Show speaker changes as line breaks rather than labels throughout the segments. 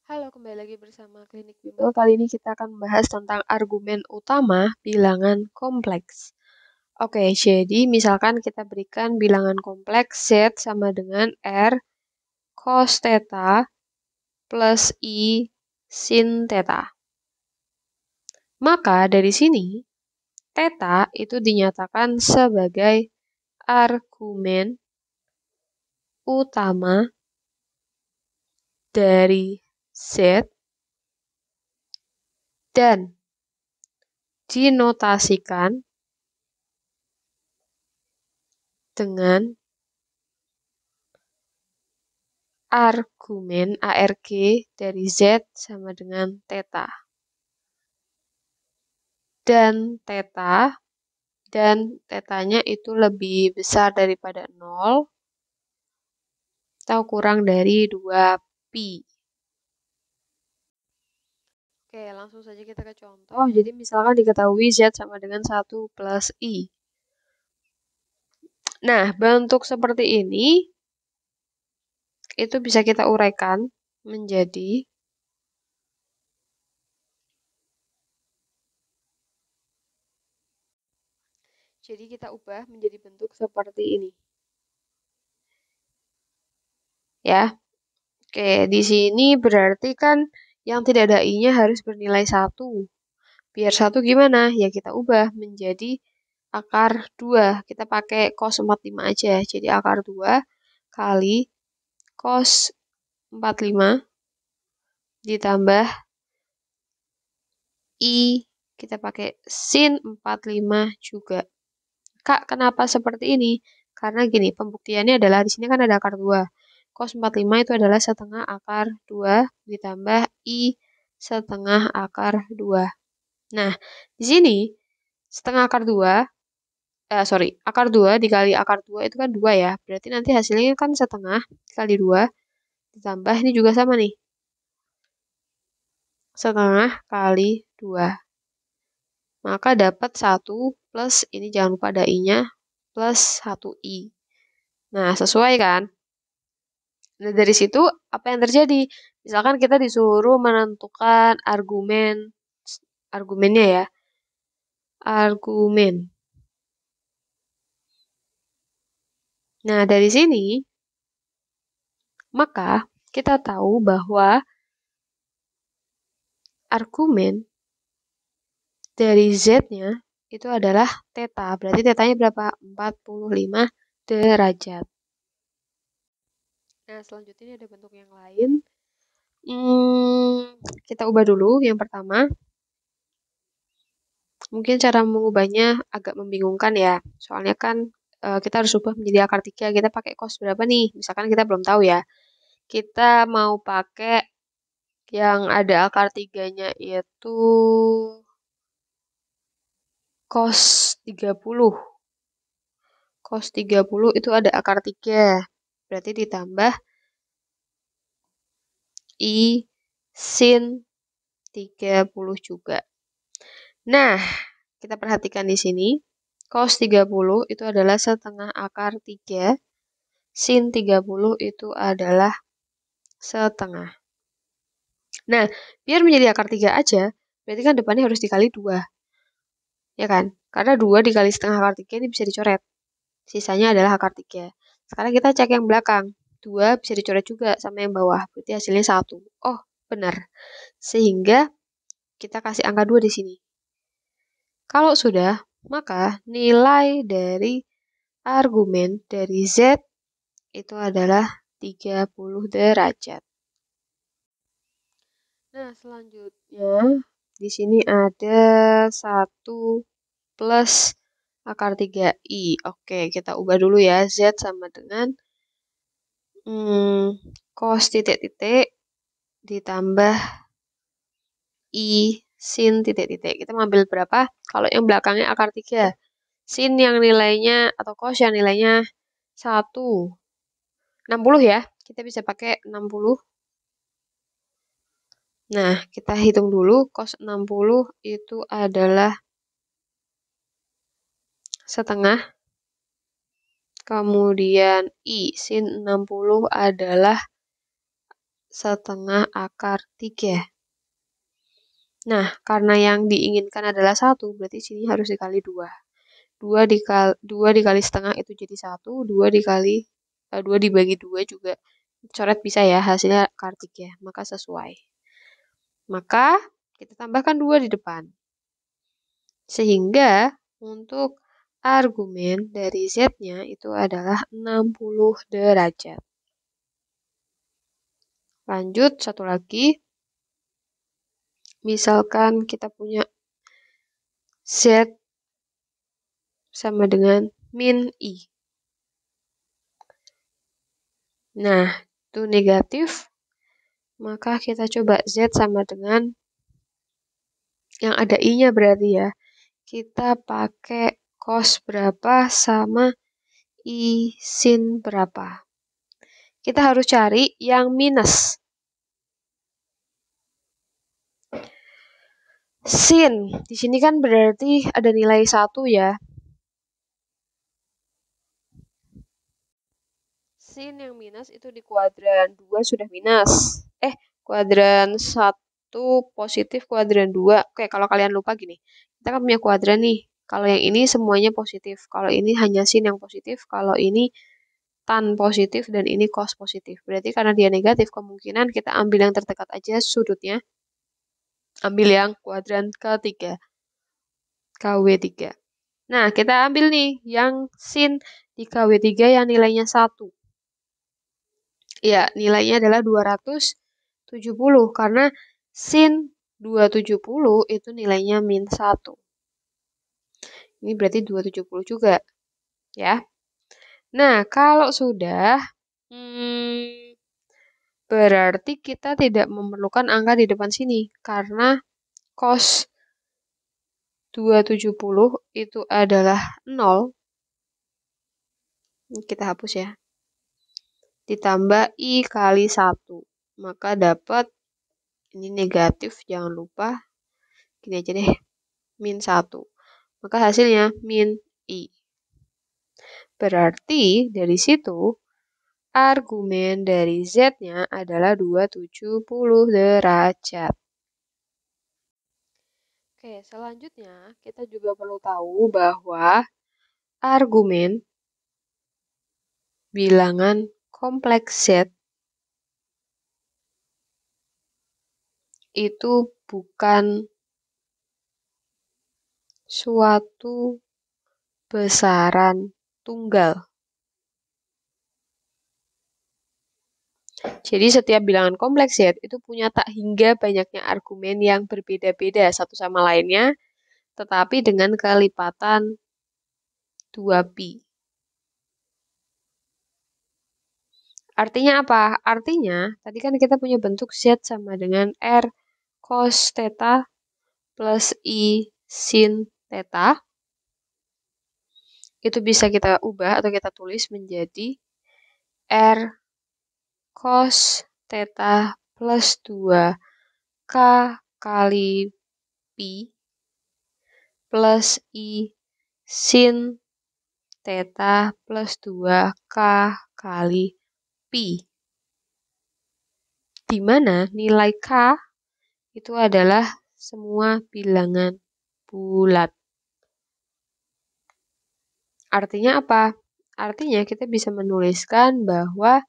Halo, kembali lagi bersama Klinik Bimbel. Kali ini kita akan membahas tentang argumen utama bilangan kompleks. Oke, jadi misalkan kita berikan bilangan kompleks Z sama dengan R cos theta plus I sin theta. Maka dari sini, theta itu dinyatakan sebagai argumen utama dari Z dan dinotasikan dengan argumen ARG dari Z sama dengan theta. Dan tetanya itu lebih besar daripada 0 atau kurang dari 2pi. Oke, langsung saja kita ke contoh. Jadi misalkan diketahui Z sama dengan 1 plus I. Nah, bentuk seperti ini itu bisa kita uraikan menjadi kita ubah menjadi bentuk seperti ini. Ya. Oke, di sini berarti kan yang tidak ada I-nya harus bernilai 1. Biar 1 gimana? Ya kita ubah menjadi akar 2. Kita pakai cos 45 aja. Jadi akar 2 kali cos 45 ditambah I, kita pakai sin 45 juga. Kak, kenapa seperti ini? Karena gini, pembuktiannya adalah di sini kan ada akar 2. Cos 45 itu adalah setengah akar 2 ditambah I setengah akar 2. Nah, di sini setengah akar 2, akar 2 dikali akar 2 itu kan 2 ya. Berarti nanti hasilnya kan setengah dikali 2 ditambah ini juga sama nih. Setengah kali 2. Maka dapat 1 plus, ini jangan lupa ada I-nya, plus 1I. Nah, sesuai kan? Nah, dari situ apa yang terjadi? Misalkan kita disuruh menentukan argumennya ya. Argumen. Nah, dari sini, maka kita tahu bahwa argumen dari Z-nya itu adalah theta. Berarti tetanya berapa? 45 derajat. Nah, selanjutnya ini ada bentuk yang lain. Kita ubah dulu yang pertama. Mungkin cara mengubahnya agak membingungkan ya. Soalnya kan kita harus ubah menjadi akar 3. Kita pakai cos berapa nih? Misalkan kita belum tahu ya. Kita mau pakai yang ada akar 3-nya itu cos 30. Cos 30 itu ada akar 3. Berarti ditambah I sin 30 juga. Nah, kita perhatikan di sini. Cos 30 itu adalah setengah akar 3. Sin 30 itu adalah setengah. Nah, biar menjadi akar 3 aja, berarti kan depannya harus dikali 2. Ya kan? Karena 2 dikali setengah akar 3 ini bisa dicoret. Sisanya adalah akar 3. Sekarang kita cek yang belakang. 2 bisa dicoret juga sama yang bawah. Berarti hasilnya 1. Oh, benar. Sehingga kita kasih angka 2 di sini. Kalau sudah, maka nilai dari argumen dari Z itu adalah 30 derajat. Nah, selanjutnya di sini ada 1 plus akar 3i. Oke, kita ubah dulu ya. Z sama dengan cos titik-titik ditambah I sin titik-titik. Kita mengambil berapa? Kalau yang belakangnya akar 3. Sin yang nilainya atau cos yang nilainya 1. 60 ya. Kita bisa pakai 60. Nah, kita hitung dulu. Cos 60 itu adalah setengah. Kemudian I sin 60 adalah setengah akar 3. Nah, karena yang diinginkan adalah 1, berarti sini harus dikali 2. 2 dikali setengah itu jadi 1, 2 dibagi 2 juga coret bisa ya, hasilnya akar 3, maka sesuai. Maka kita tambahkan 2 di depan. Sehingga untuk argumen dari Z-nya itu adalah 60 derajat. Lanjut, satu lagi. Misalkan kita punya Z sama dengan min I. Nah, itu negatif. Maka kita coba Z sama dengan yang ada I-nya berarti ya. Kita pakai cos berapa sama I sin berapa. Kita harus cari yang minus. Sin, di sini kan berarti ada nilai 1 ya. Sin yang minus itu di kuadran 2 sudah minus. Kuadran 1 positif, kuadran 2. Oke, kalau kalian lupa gini. Kita kan punya kuadran nih. Kalau yang ini semuanya positif. Kalau ini hanya sin yang positif. Kalau ini tan positif dan ini cos positif. Berarti karena dia negatif, kemungkinan kita ambil yang terdekat aja sudutnya. Ambil yang kuadran ketiga. KW3. Nah, kita ambil nih yang sin di KW3 yang nilainya 1. Ya, nilainya adalah 270 karena sin 270 itu nilainya min 1. Ini berarti 270 juga, ya. Nah, kalau sudah, berarti kita tidak memerlukan angka di depan sini karena cos 270 itu adalah 0. Kita hapus ya. Ditambah I kali 1. Maka dapat, ini negatif, jangan lupa. Gini aja deh, min 1. Maka hasilnya min I. Berarti dari situ, argumen dari Z-nya adalah 270 derajat. Oke, selanjutnya kita juga perlu tahu bahwa argumen bilangan kompleks Z itu bukan suatu besaran tunggal. Jadi setiap bilangan kompleks Z itu punya tak hingga banyaknya argumen yang berbeda-beda satu sama lainnya, tetapi dengan kelipatan 2pi. Artinya apa? Artinya, tadi kan kita punya bentuk Z sama dengan R cos theta plus I sin theta. Itu bisa kita ubah atau kita tulis menjadi R cos theta plus 2K kali pi plus I sin theta plus 2K kali pi. Di mana nilai K itu adalah semua bilangan bulat. Artinya apa? Artinya kita bisa menuliskan bahwa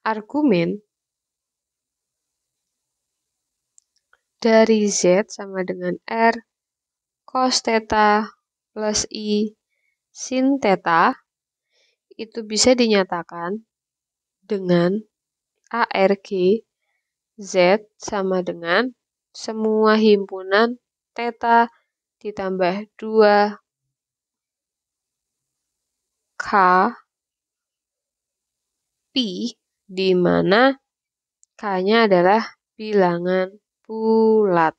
argumen dari Z sama dengan R cos theta plus I sin theta itu bisa dinyatakan dengan ARG Z sama dengan semua himpunan theta ditambah 2K pi, di mana K-nya adalah bilangan bulat.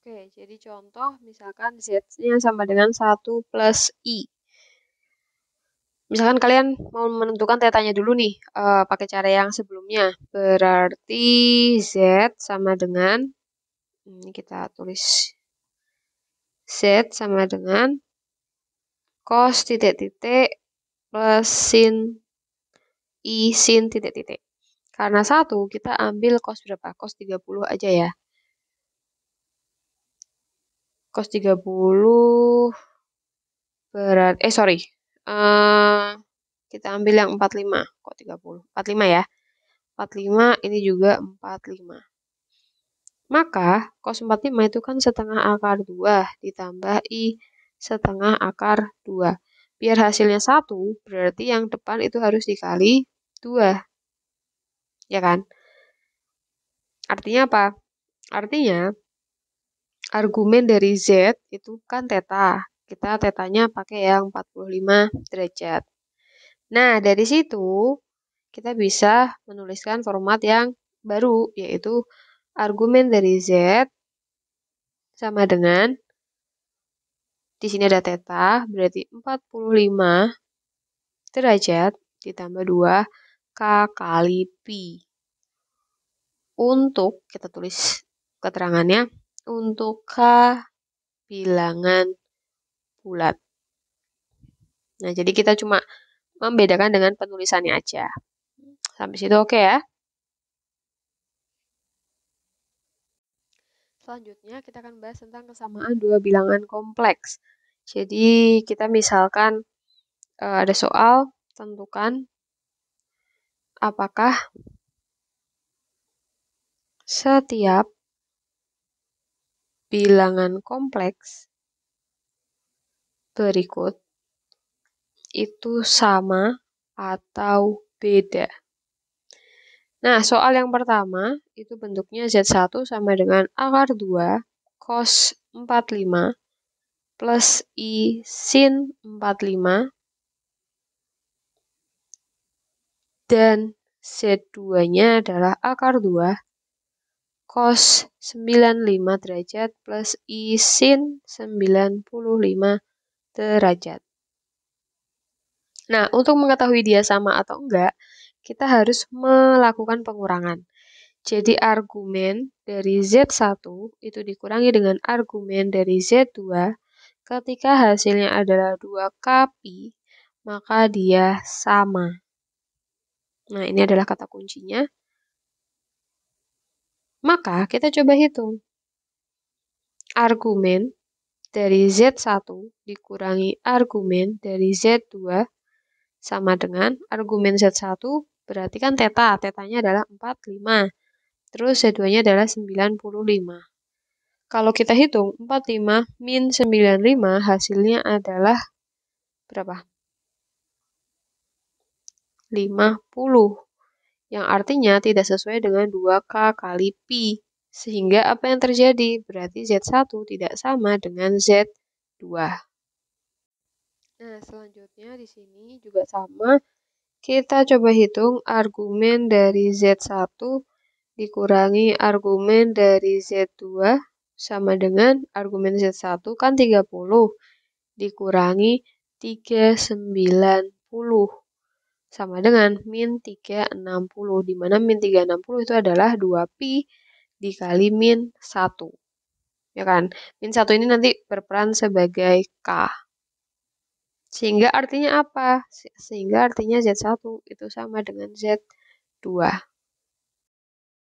Oke, jadi contoh misalkan Z-nya sama dengan 1 plus I. Misalkan kalian mau menentukan tetanya dulu nih, pakai cara yang sebelumnya. Berarti Z sama dengan, ini kita tulis, Z sama dengan cos titik-titik plus sin I sin titik-titik. Karena 1, kita ambil cos berapa? Cos 30 aja ya. Cos 30 berarti, sorry. Kita ambil yang 45. Kok 30? 45 ya. 45 ini juga 45. Maka cos 45 itu kan setengah akar 2 ditambah I setengah akar 2. Biar hasilnya 1, berarti yang depan itu harus dikali 2. Ya kan? Artinya apa? Artinya argumen dari Z itu kan theta. Kita tetanya pakai yang 45 derajat. Nah, dari situ kita bisa menuliskan format yang baru, yaitu argumen dari Z sama dengan, di sini ada theta, berarti 45 derajat ditambah 2 K kali Pi. Untuk, kita tulis keterangannya, untuk K bilangan bulat. Nah, jadi kita cuma membedakan dengan penulisannya aja. Sampai situ oke ya? Selanjutnya kita akan bahas tentang kesamaan dua bilangan kompleks. Jadi kita misalkan ada soal, tentukan apakah setiap bilangan kompleks berikut itu sama atau beda. Nah, soal yang pertama itu bentuknya Z1 sama dengan akar 2 cos 45 plus I sin 45 dan Z2-nya adalah akar 2 cos 95 derajat plus I sin 95 derajat. Nah, untuk mengetahui dia sama atau enggak, kita harus melakukan pengurangan. Jadi argumen dari Z1 itu dikurangi dengan argumen dari Z2. Ketika hasilnya adalah 2K Pi, maka dia sama. Nah, ini adalah kata kuncinya. Maka kita coba hitung. Argumen dari Z1 dikurangi argumen dari Z2 sama dengan argumen Z1 berarti kan theta. Tetanya adalah 45. Terus Z2-nya adalah 95. Kalau kita hitung 45 min 95 hasilnya adalah berapa? 50. Yang artinya tidak sesuai dengan 2K kali Pi. Sehingga apa yang terjadi? Berarti Z1 tidak sama dengan Z2. Nah, selanjutnya di sini juga sama. Kita coba hitung argumen dari Z1 dikurangi argumen dari Z2 sama dengan argumen Z1 kan 30 dikurangi 390 sama dengan min 360, di mana min 360 itu adalah 2Pi dikali min 1. Ya kan? Min 1 ini nanti berperan sebagai K. Sehingga artinya apa? Sehingga artinya Z1 itu sama dengan Z2.